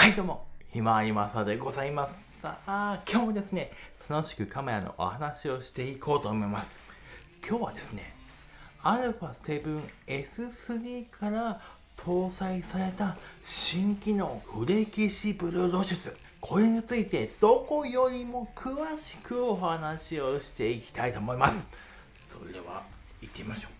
はいどうも、ひまわりまさでございます。さあ、今日もですね、楽しくカメラのお話をしていこうと思います。今日はですね、α7S3 から搭載された新機能フレキシブル露出。これについてどこよりも詳しくお話をしていきたいと思います。それでは行ってみましょう。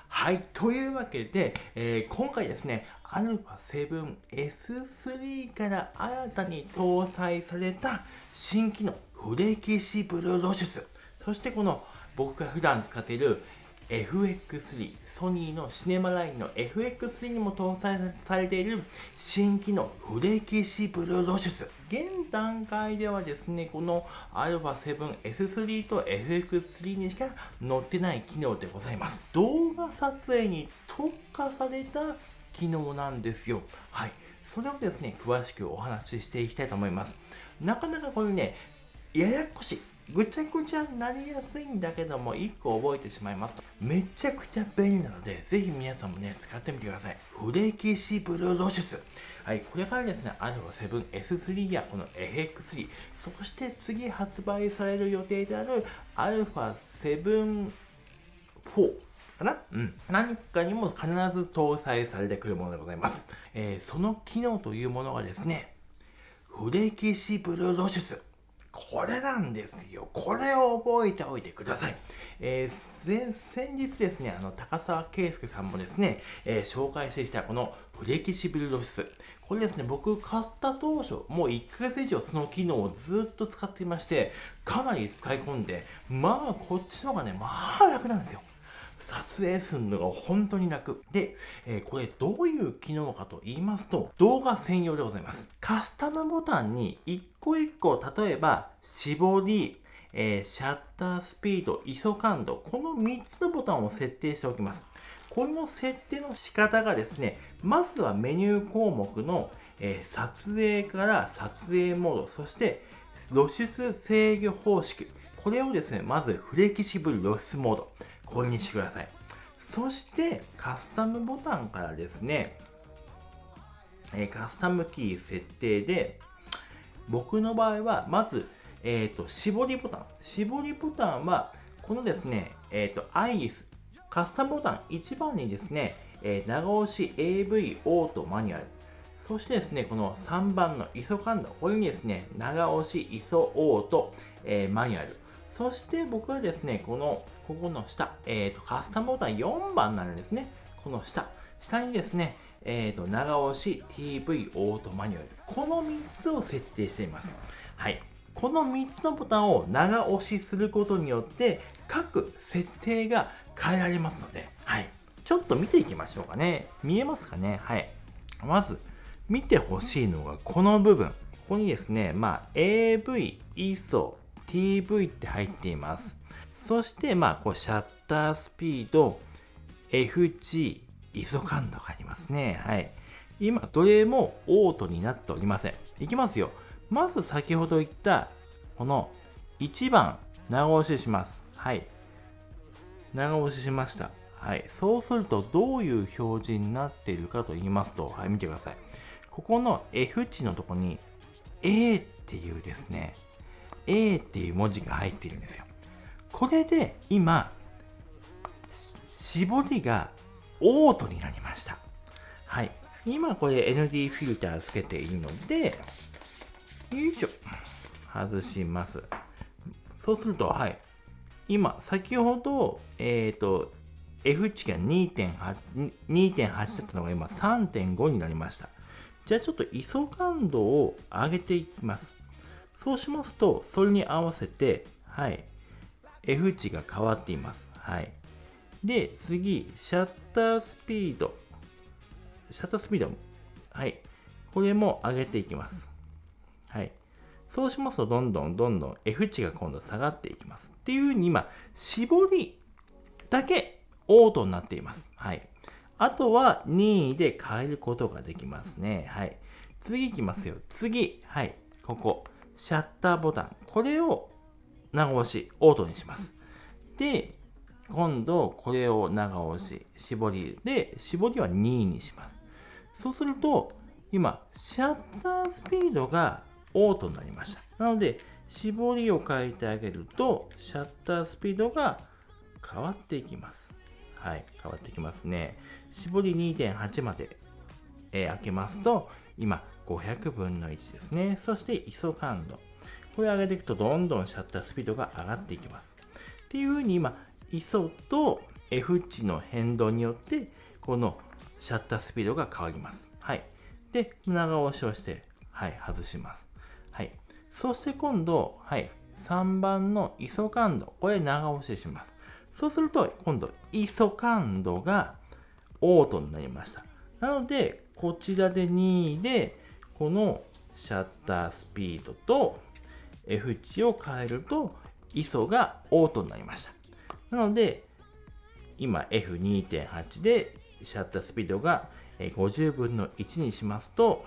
はい、というわけで、今回ですね、α7S3 から新たに搭載された新機能フレキシブル露出、そしてこの僕が普段使っている FX3、ソニーのシネマラインの FX3 にも搭載されている新機能フレキシブル露出。現段階ではですね、この α7S3 と FX3 にしか載ってない機能でございます。動画撮影に特化された機能なんですよ。はい。それをですね、詳しくお話ししていきたいと思います。なかなかこういうね、ややこしい。ぐちゃぐちゃになりやすいんだけども、1個覚えてしまいますと、めちゃくちゃ便利なので、ぜひ皆さんもね、使ってみてください。フレキシブル露出。はい、これからですね、α7S3 やこの FX3、そして次発売される予定である α7-4かな、何かにも必ず搭載されてくるものでございます。その機能というものがですね、フレキシブル露出。これなんですよ。これを覚えておいてください。先日ですね、高沢圭介さんもですね、紹介してきたこのフレキシブル露出。これですね、僕買った当初、もう1ヶ月以上その機能をずっと使っていまして、かなり使い込んで、まあこっちの方がね、まあ楽なんですよ。撮影するのが本当に楽。で、これどういう機能かと言いますと、動画専用でございます。カスタムボタンに一個一個、例えば、絞り、シャッタースピード、ISO 感度、この3つのボタンを設定しておきます。この設定の仕方がですね、まずはメニュー項目の、撮影から撮影モード、そして露出制御方式。これをですね、まずフレキシブル露出モード。これにしてください。そしてカスタムボタンからですね、カスタムキー設定で、僕の場合はまず、絞りボタン。絞りボタンは、このですね、アイリス、カスタムボタン1番にですね、長押し AV オートマニュアル。そしてですね、この3番の ISO 感度、これにですね、長押し ISO オート、マニュアル。そして僕はですね、ここの下、カスタムボタン4番になるんですね。この下にですね、長押し TV オートマニュアル。この3つを設定しています。はい。この3つのボタンを長押しすることによって、各設定が変えられますので、はい。ちょっと見ていきましょうかね。見えますかね。はい。まず、見てほしいのがこの部分。ここにですね、AV、ISO、TV って入っています。そして、シャッタースピード、FG、ISO 感度がありますね。はい。今、どれもオートになっておりません。いきますよ。まず先ほど言った、この1番、長押しします。はい。長押ししました。はい。そうすると、どういう表示になっているかと言いますと、はい、見てください。ここの F 値のとこに A っていうですね、A っていう文字が入っているんですよ。これで今、絞りがオートになりました。はい。今これ ND フィルターつけているので、よいしょ。外します。そうすると、はい。今、先ほど、F 値が 2.8 だったのが今 3.5 になりました。じゃあちょっと ISO 感度を上げていきます。そうしますと、それに合わせて、はい、F 値が変わっています。はい。で、次、シャッタースピード。はい。これも上げていきます。はい。そうしますと、どんどん F 値が今度下がっていきます。っていう風に今、絞りだけオートになっています。はい。あとは任意で変えることができますね。はい。次いきますよ。次。はい。ここ。シャッターボタン。これを長押し、オートにします。で、今度これを長押し、絞りで、絞りは2にします。そうすると、今、シャッタースピードがオートになりました。なので、絞りを変えてあげると、シャッタースピードが変わっていきます。はい、変わってきますね。絞り 2.8 まで、開けますと、今、500分の1ですね。そして、ISO 感度。これ上げていくと、どんどんシャッタースピードが上がっていきます。っていうふうに今、ISO と F 値の変動によって、このシャッタースピードが変わります。はい。で、長押しをして、はい、外します。はい。そして今度、はい、3番の ISO 感度。これ長押しします。そうすると、今度 ISO 感度がオートになりました。なので、こちらで2位で、このシャッタースピードと F 値を変えると、ISO がオートになりました。なので、今 F2.8 でシャッタースピードが50分の1にしますと、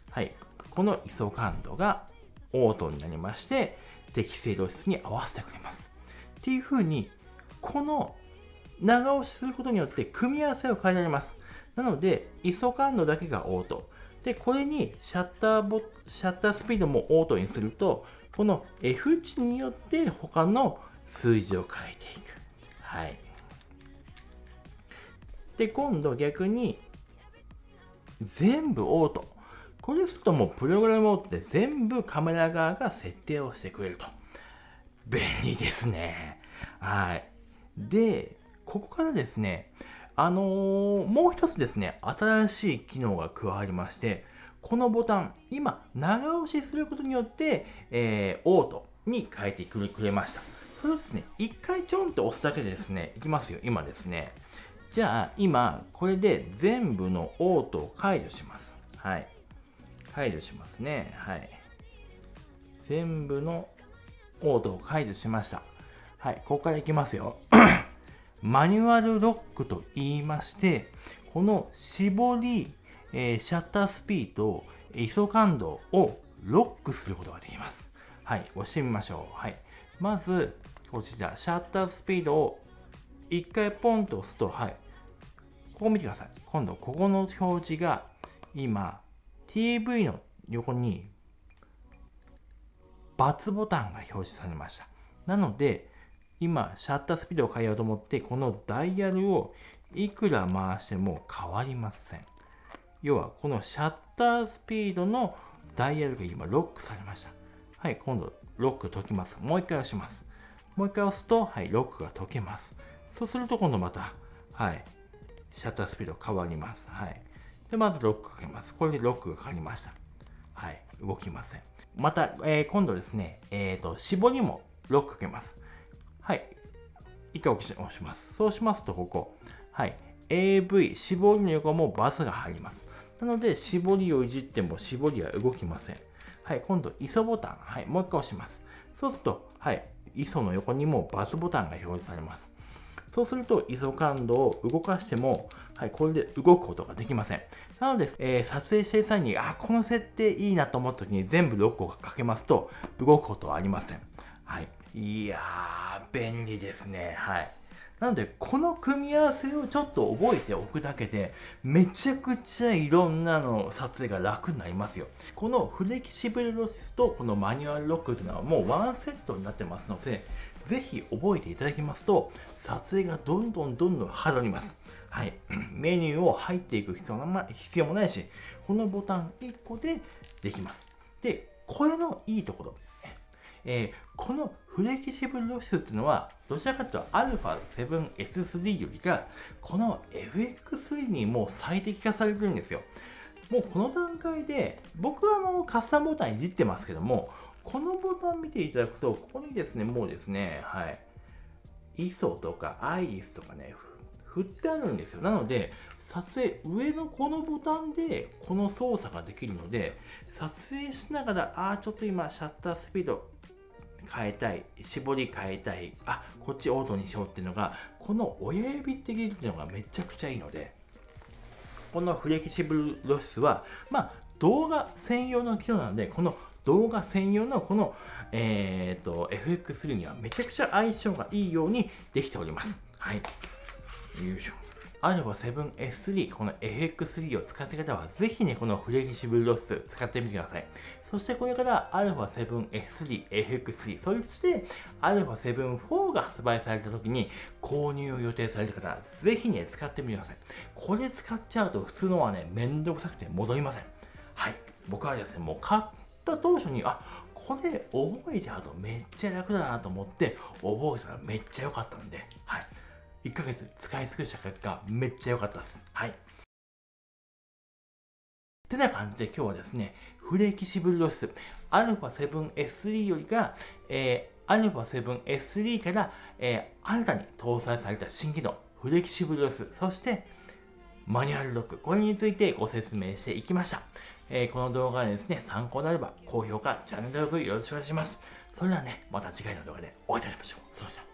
はい、この ISO 感度がオートになりまして、適正露出に合わせてくれます。っていう風に、この長押しすることによって組み合わせを変えられます。なので、ISO 感度だけがオート。で、これにシャッタースピードもオートにすると、この F 値によって他の数字を変えていく。はい。で、今度逆に、全部オート。これするともうプログラムオートで全部カメラ側が設定をしてくれると。便利ですね。はい。で、ここからですね、もう一つですね、新しい機能が加わりまして、このボタン、今、長押しすることによって、オートに変えてくれました。それをですね、一回ちょんって押すだけでですね、いきますよ、今ですね。じゃあ、今、これで全部のオートを解除します。はい。解除しますね。はい。全部のオートを解除しました。はい、ここからいきますよ。マニュアルロックと言いまして、この絞り、シャッタースピード、ISO 感度をロックすることができます。はい、押してみましょう。はい。まず、こちら、シャッタースピードを一回ポンと押すと、はい。ここ見てください。今度、ここの表示が、今、TV の横に、×ボタンが表示されました。なので、今、シャッタースピードを変えようと思って、このダイヤルをいくら回しても変わりません。要は、このシャッタースピードのダイヤルが今、ロックされました。はい、今度、ロック解きます。もう一回押します。もう一回押すと、はい、ロックが解けます。そうすると、今度また、はい、シャッタースピード変わります。はい。で、またロックかけます。これでロックがかかりました。はい、動きません。また、今度ですね、絞りもロックかけます。はい。一回押します。そうしますと、ここ。はい。AV、絞りの横もバスが入ります。なので、絞りをいじっても絞りは動きません。はい。今度、ISO ボタン。はい。もう一回押します。そうすると、はい。ISO の横にもバスボタンが表示されます。そうすると、ISO 感度を動かしても、はい。これで動くことができません。なので、撮影している際に、この設定いいなと思った時に全部ロックをかけますと、動くことはありません。はい。いやー、便利ですね。はい。なので、この組み合わせをちょっと覚えておくだけで、めちゃくちゃいろんなの撮影が楽になりますよ。このフレキシブル露出とこのマニュアルロックというのはもうワンセットになってますので、ぜひ覚えていただきますと、撮影がどんどんはまります。はい。メニューを入っていく必要もないし、このボタン1個でできます。で、これのいいところ。このフレキシブル露出っていうのは、どちらかというと α7S3 よりが、この FX3 にもう最適化されてるんですよ。もうこの段階で、僕はカスタムボタンいじってますけども、このボタン見ていただくと、ここにですね、もうですね、はい。ISO とか IRIS とかね、振ってあるんですよ。なので、撮影、上のこのボタンでこの操作ができるので、撮影しながら、ちょっと今、シャッタースピード変えたい、絞り変えたい、こっちオートにしようっていうのが、この親指ってできるっていうのがめちゃくちゃいいので、このフレキシブル露出は、動画専用の機能なので、この動画専用のこの、FX3 にはめちゃくちゃ相性がいいようにできております。はい。よいしょ。α7S3、この FX3 を使っている方は、ぜひね、このフレキシブルロス使ってみてください。そしてこれから α7S3、FX3、そして α7-4 が発売された時に購入を予定される方、ぜひね、使ってみてください。これ使っちゃうと普通のはね、めんどくさくて戻りません。はい。僕はですね、もう買った当初に、これ覚えちゃうとめっちゃ楽だなと思って覚えたらめっちゃ良かったんで、はい。1ヶ月使い尽くした結果、めっちゃ良かったです。はい。てな感じで今日はですね、フレキシブルロス、α7S3 よりが、α7S3 から、新たに搭載された新機能、フレキシブルロス、そしてマニュアルロック、これについてご説明していきました。この動画がですね、参考になれば高評価、チャンネル登録よろしくお願いします。それではね、また次回の動画でお会いいたしましょう。それじゃあ。